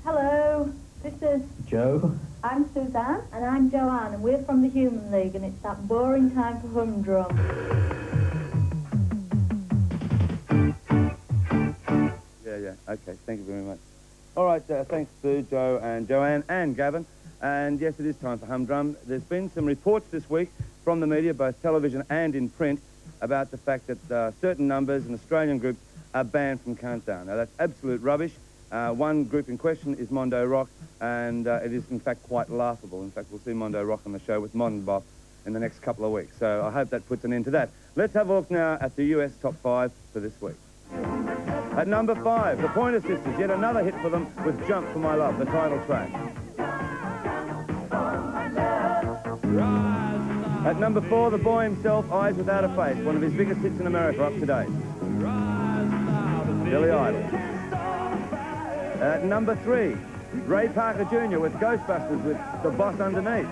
Hello, this is Joe. I'm Suzanne. And I'm Joanne, and we're from the Human League, and it's that boring time for Humdrum. Yeah, okay, thank you very much. All right, thanks to Joe and Joanne and Gavin. And yes, it is time for Humdrum. There's been some reports this week from the media, both television and in print, about the fact that certain numbers and Australian groups are banned from Countdown. Now, that's absolute rubbish. One group in question is Mondo Rock, and it is, in fact, quite laughable. In fact, we'll see Mondo Rock on the show with Modern Bop in the next couple of weeks. So I hope that puts an end to that. Let's have a look now at the US Top 5 for this week. At number 5, the Pointer Sisters, yet another hit for them with Jump for My Love, the title track. At number 4, the boy himself, Eyes Without a Face, one of his biggest hits in America up to date. Billy Idol. At number 3, Ray Parker Jr. with Ghostbusters with The Boss Underneath.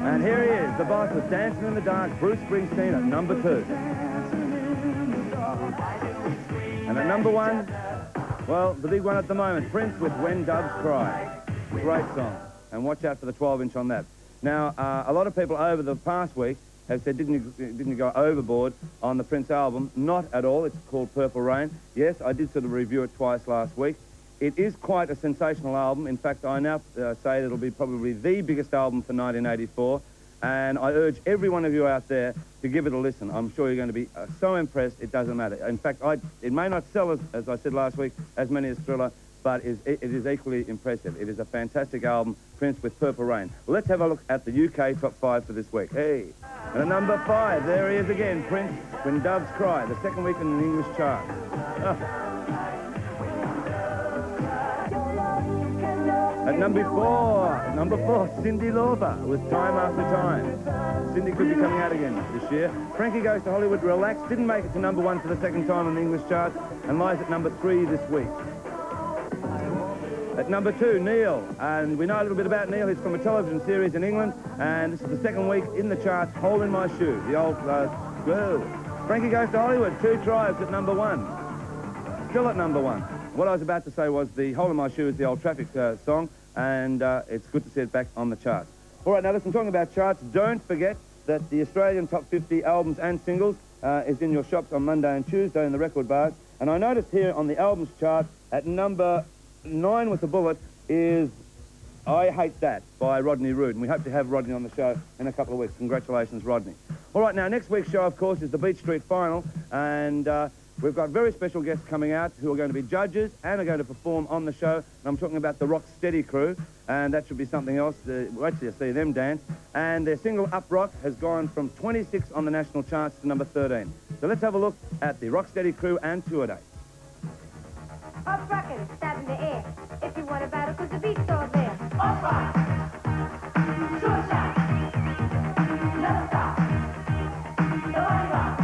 And here he is, the boss with Dancing in the Dark, Bruce Springsteen at number 2. And at number 1, well, the big one at the moment, Prince with When Doves Cry. Great song. And watch out for the 12-inch on that. Now, a lot of people over the past week have said, didn't you go overboard on the Prince album? Not at all. It's called Purple Rain. Yes, I did sort of review it twice last week. It is quite a sensational album. In fact, I now say it'll be probably the biggest album for 1984. And I urge every one of you out there to give it a listen. I'm sure you're going to be so impressed, it doesn't matter. In fact, it may not sell, as I said last week, as many as Thriller, but it is equally impressive. It is a fantastic album, Prince with Purple Rain. Well, let's have a look at the UK Top 5 for this week. Hey! And at number 5, there he is again, Prince, When Doves Cry, the second week in the English chart. At number 4, Cyndi Lauper with Time After Time. Cyndi could be coming out again this year. Frankie Goes To Hollywood, Relax, didn't make it to number 1 for the second time on the English chart and lies at number 3 this week. At number 2, Neil, and we know a little bit about Neil. He's from a television series in England, and this is the second week in the charts, Hole in My Shoe, the old, Frankie Goes To Hollywood, 2 tries at number 1. Still at number 1. What I was about to say was the Hole in My Shoe is the old Traffic song, and it's good to see it back on the charts. All right, now listen, talking about charts, don't forget that the Australian Top 50 albums and singles is in your shops on Monday and Tuesday in the record bars. And I noticed here on the albums chart at number 9 with a bullet is I Hate That by Rodney Rude. And we hope to have Rodney on the show in a couple of weeks. Congratulations, Rodney. All right, now next week's show, of course, is the Beach Street Final. And we've got very special guests coming out who are going to be judges and are going to perform on the show. And I'm talking about the Rock Steady crew. And that should be something else. Wait till you see them dance. And their single, Up Rock, has gone from 26 on the national charts to number 13. So let's have a look at the Rock Steady crew and tour date. Up rockin', stab in the air. If you want a battle, cause the beat's all there. Up rock! Short shot! Never stop! Nobody rock! Up rock!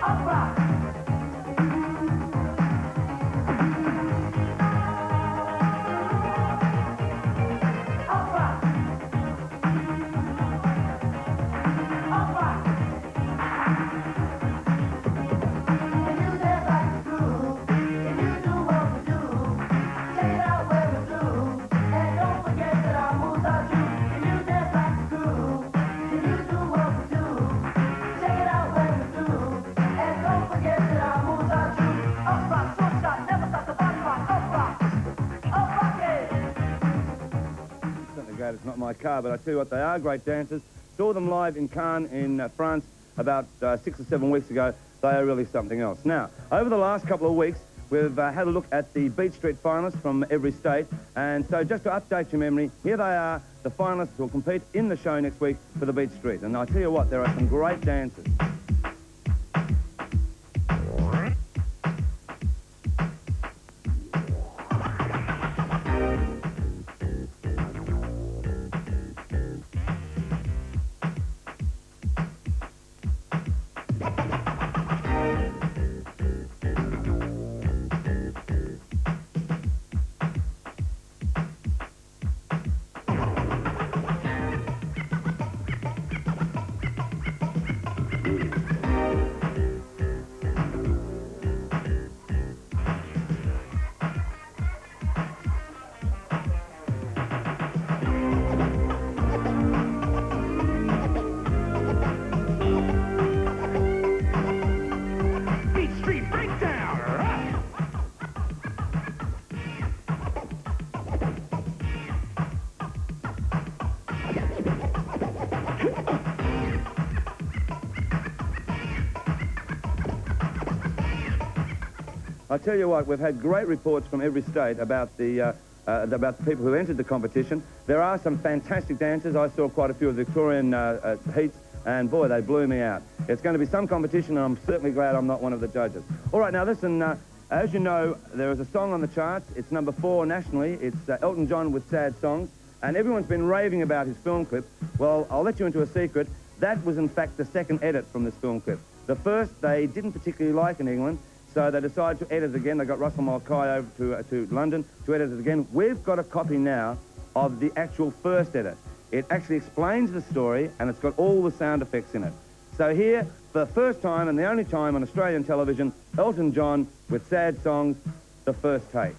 Up rock! Up rock! It's not my car, but I tell you what, they are great dancers. Saw them live in Cannes in France about 6 or 7 weeks ago. They are really something else. Now, over the last couple of weeks, we've had a look at the Beach Street finalists from every state. And so just to update your memory, here they are, the finalists who will compete in the show next week for the Beach Street. And I tell you what, there are some great dancers. I'll tell you what, we've had great reports from every state about the people who entered the competition. There are some fantastic dancers. I saw quite a few of the Victorian heats, and boy, they blew me out. It's going to be some competition, and I'm certainly glad I'm not one of the judges. All right, now listen, as you know, there is a song on the charts. It's number 4 nationally. It's Elton John with Sad Songs, and everyone's been raving about his film clip. Well, I'll let you into a secret. That was, in fact, the second edit from this film clip. The first they didn't particularly like in England, so they decided to edit it again. They got Russell Mulcahy over to London to edit it again. We've got a copy now of the actual first edit. It actually explains the story, and it's got all the sound effects in it. So here, for the first time and the only time on Australian television, Elton John with Sad Songs, the first take.